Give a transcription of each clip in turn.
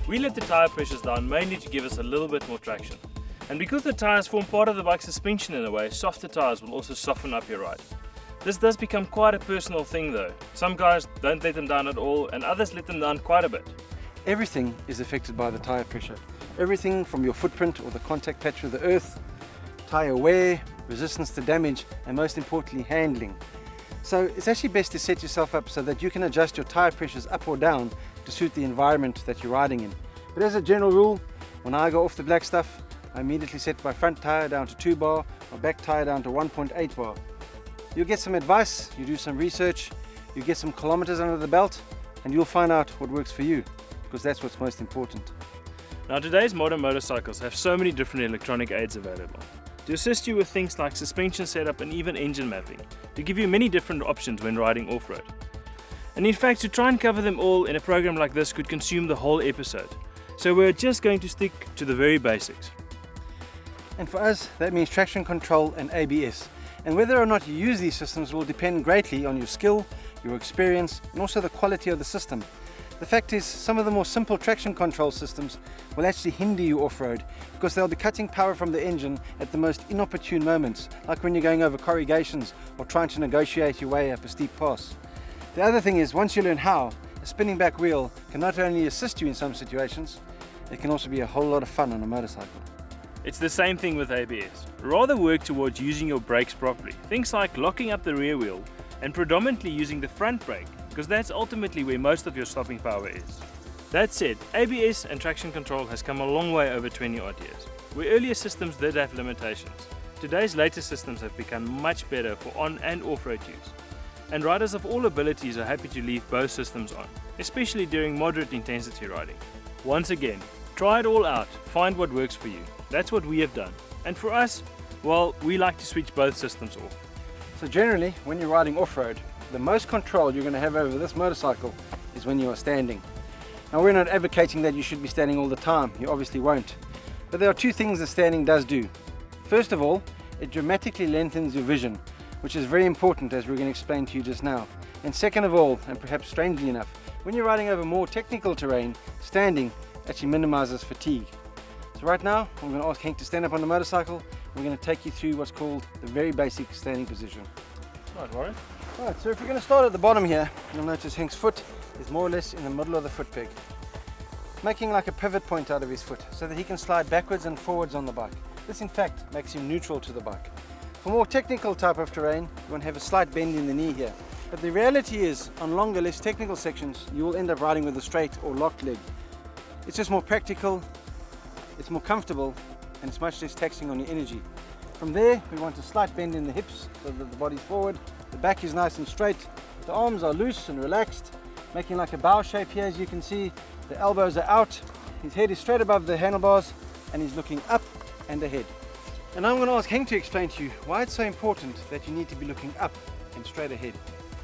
We let the tyre pressures down mainly to give us a little bit more traction. And because the tyres form part of the bike's suspension in a way, softer tyres will also soften up your ride. This does become quite a personal thing though. Some guys don't let them down at all and others let them down quite a bit. Everything is affected by the tyre pressure. Everything from your footprint or the contact patch with the earth, tyre wear, resistance to damage, and most importantly handling. So it's actually best to set yourself up so that you can adjust your tyre pressures up or down to suit the environment that you're riding in. But as a general rule, when I go off the black stuff, I immediately set my front tyre down to 2 bar, my back tyre down to 1.8 bar. You'll get some advice, you do some research, you get some kilometers under the belt, and you'll find out what works for you, because that's what's most important. Now today's modern motorcycles have so many different electronic aids available to assist you with things like suspension setup and even engine mapping, to give you many different options when riding off-road. And in fact, to try and cover them all in a program like this could consume the whole episode. So we're just going to stick to the very basics. And for us, that means traction control and ABS. And whether or not you use these systems will depend greatly on your skill, your experience, and also the quality of the system. The fact is, some of the more simple traction control systems will actually hinder you off-road because they'll be cutting power from the engine at the most inopportune moments, like when you're going over corrugations or trying to negotiate your way up a steep pass. The other thing is, once you learn how, a spinning back wheel can not only assist you in some situations, it can also be a whole lot of fun on a motorcycle. It's the same thing with ABS. Rather work towards using your brakes properly. Things like locking up the rear wheel and predominantly using the front brake, because that's ultimately where most of your stopping power is. That said, ABS and traction control has come a long way over 20 odd years. Where earlier systems did have limitations, today's latest systems have become much better for on and off-road use. And riders of all abilities are happy to leave both systems on, especially during moderate intensity riding. Once again, try it all out, find what works for you. That's what we have done. And for us, well, we like to switch both systems off. So generally, when you're riding off-road, the most control you're going to have over this motorcycle is when you are standing. Now, we're not advocating that you should be standing all the time. You obviously won't. But there are two things that standing does do. First of all, it dramatically lengthens your vision, which is very important, as we're going to explain to you just now. And second of all, and perhaps strangely enough, when you're riding over more technical terrain, standing actually minimizes fatigue. So right now, I'm going to ask Henk to stand up on the motorcycle. We're going to take you through what's called the very basic standing position. Right, Warren. Right, so if we're going to start at the bottom here, you'll notice Henk's foot is more or less in the middle of the foot peg, making like a pivot point out of his foot so that he can slide backwards and forwards on the bike. This in fact makes him neutral to the bike. For more technical type of terrain, you want to have a slight bend in the knee here. But the reality is, on longer, less technical sections, you will end up riding with a straight or locked leg. It's just more practical, it's more comfortable, and it's much less taxing on your energy. From there, we want a slight bend in the hips so that the body's forward, the back is nice and straight, the arms are loose and relaxed, making like a bow shape here. As you can see, the elbows are out, his head is straight above the handlebars, and he's looking up and ahead. And I'm going to ask Henk to explain to you why it's so important that you need to be looking up and straight ahead.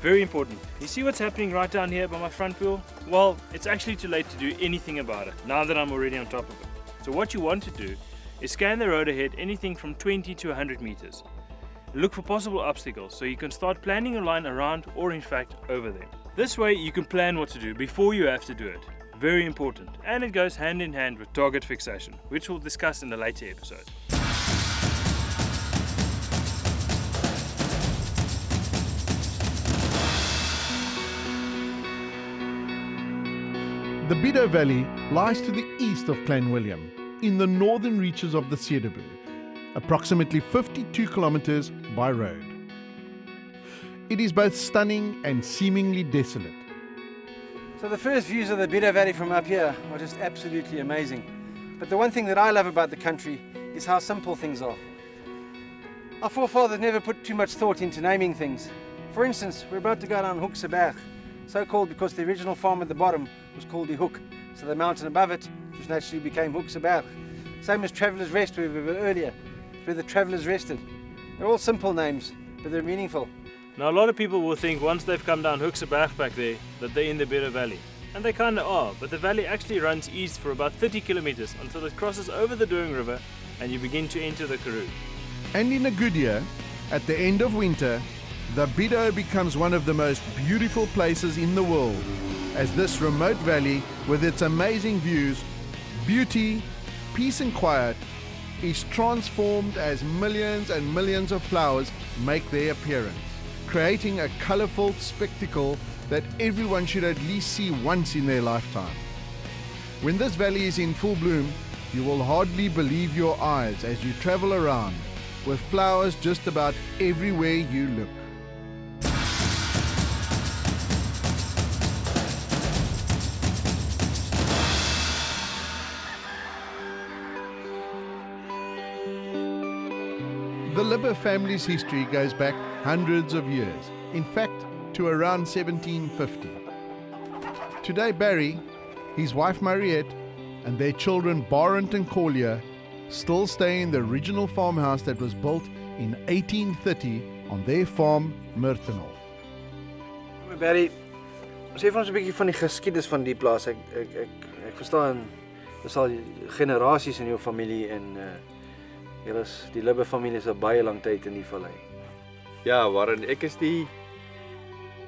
Very important. You see what's happening right down here by my front wheel? Well, it's actually too late to do anything about it now that I'm already on top of it. So what you want to do is scan the road ahead anything from 20 to 100 meters. Look for possible obstacles so you can start planning a line around or in fact over them. This way you can plan what to do before you have to do it. Very important. And it goes hand in hand with target fixation, which we'll discuss in a later episode. The Bido Valley lies to the east of Clanwilliam, in the northern reaches of the Cederberg, approximately 52 kilometers by road. It is both stunning and seemingly desolate. So the first views of the Bido Valley from up here are just absolutely amazing. But the one thing that I love about the country is how simple things are. Our forefathers never put too much thought into naming things. For instance, we're about to go down Hoekse Berg, so called because the original farm at the bottom was called the Hoek, so the mountain above it just naturally became Hoekse Berg. Same as Traveller's Rest, where we were earlier, where the travellers rested. They're all simple names, but they're meaningful. Now a lot of people will think once they've come down Hoekse Berg back there that they're in the Bido Valley. And they kinda are, but the valley actually runs east for about 30 kilometers until it crosses over the Doing River and you begin to enter the Karoo. And in a good year, at the end of winter, the Bido becomes one of the most beautiful places in the world, as this remote valley with its amazing views Beauty, peace and quiet is transformed as millions and millions of flowers make their appearance, creating a colorful spectacle that everyone should at least see once in their lifetime. When this valley is in full bloom, you will hardly believe your eyes as you travel around, with flowers just about everywhere you look. The Libbe family's history goes back hundreds of years, in fact to around 1750. Today Barry, his wife Mariette, and their children Barent and Collier still stay in the original farmhouse that was built in 1830 on their farm Murtenhof. Barry, sê vir ons 'n bietjie van die geskiedenis van die plaas. Ek verstaan dis al generasies in jou familie en julle is die Libbe familie is al baie lank tyd in die vallei. Ja, waarin ek is die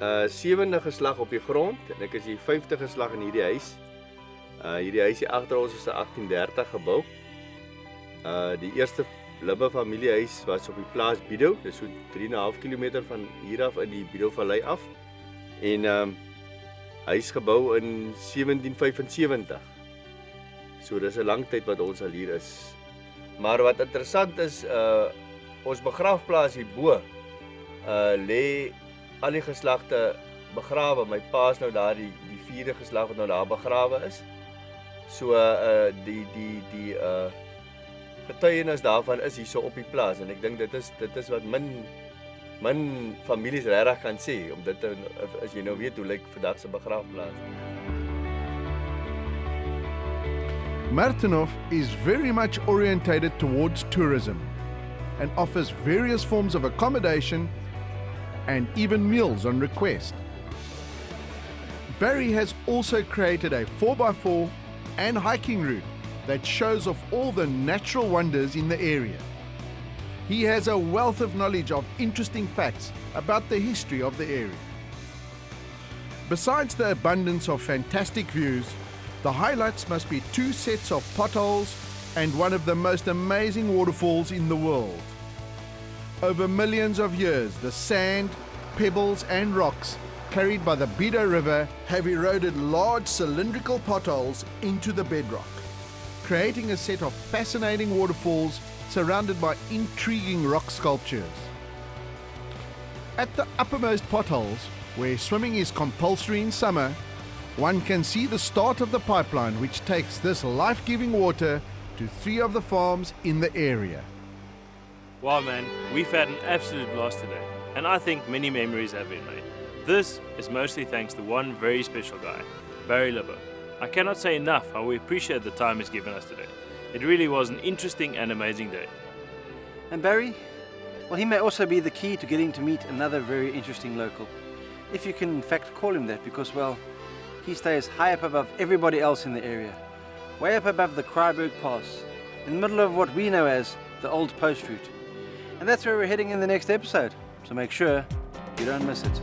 7de geslag op die grond en ek is die 5de geslag in hierdie huis. Hierdie huis hier agter ons is in 1830 gebou. Die eerste Libbe familiehuis was op die plaas Bido, dis so 3,5 km van hier af in die Bido Vallei af. En hy is gebou in 1775. So dis 'n lang tyd wat ons al hier is. Maar wat interessant is, ons begraafplaas hierbo lê al die geslagte begrawe. My pa is nou daar die 4de geslag wat nou daar begrawe is. So die getuienis daarvan is hierso op die plaas en ek dink dit is wat min families regtig kan sê om dit as jy nou weet hoe lyk vandag se begraafplaas. Murtenhof is very much orientated towards tourism and offers various forms of accommodation and even meals on request. Barry has also created a 4x4 and hiking route that shows off all the natural wonders in the area. He has a wealth of knowledge of interesting facts about the history of the area. Besides the abundance of fantastic views, the highlights must be 2 sets of potholes and one of the most amazing waterfalls in the world. Over millions of years, the sand, pebbles and rocks carried by the Bido River have eroded large cylindrical potholes into the bedrock, creating a set of fascinating waterfalls surrounded by intriguing rock sculptures. At the uppermost potholes, where swimming is compulsory in summer, one can see the start of the pipeline which takes this life-giving water to 3 of the farms in the area. Wow man, we've had an absolute blast today, and I think many memories have been made. This is mostly thanks to one very special guy, Barry Libbe. I cannot say enough how we appreciate the time he's given us today. It really was an interesting and amazing day. And Barry, well, he may also be the key to getting to meet another very interesting local. If you can in fact call him that, because well, he stays high up above everybody else in the area, way up above the Kreiberg Pass, in the middle of what we know as the Old Post Route. And that's where we're heading in the next episode, so make sure you don't miss it.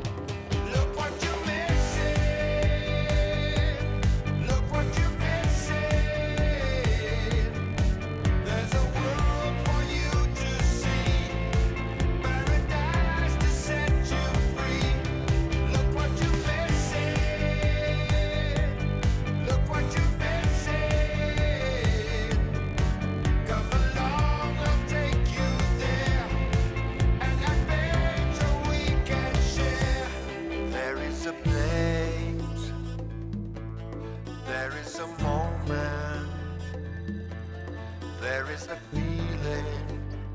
There is a feeling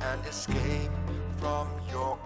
and escape from your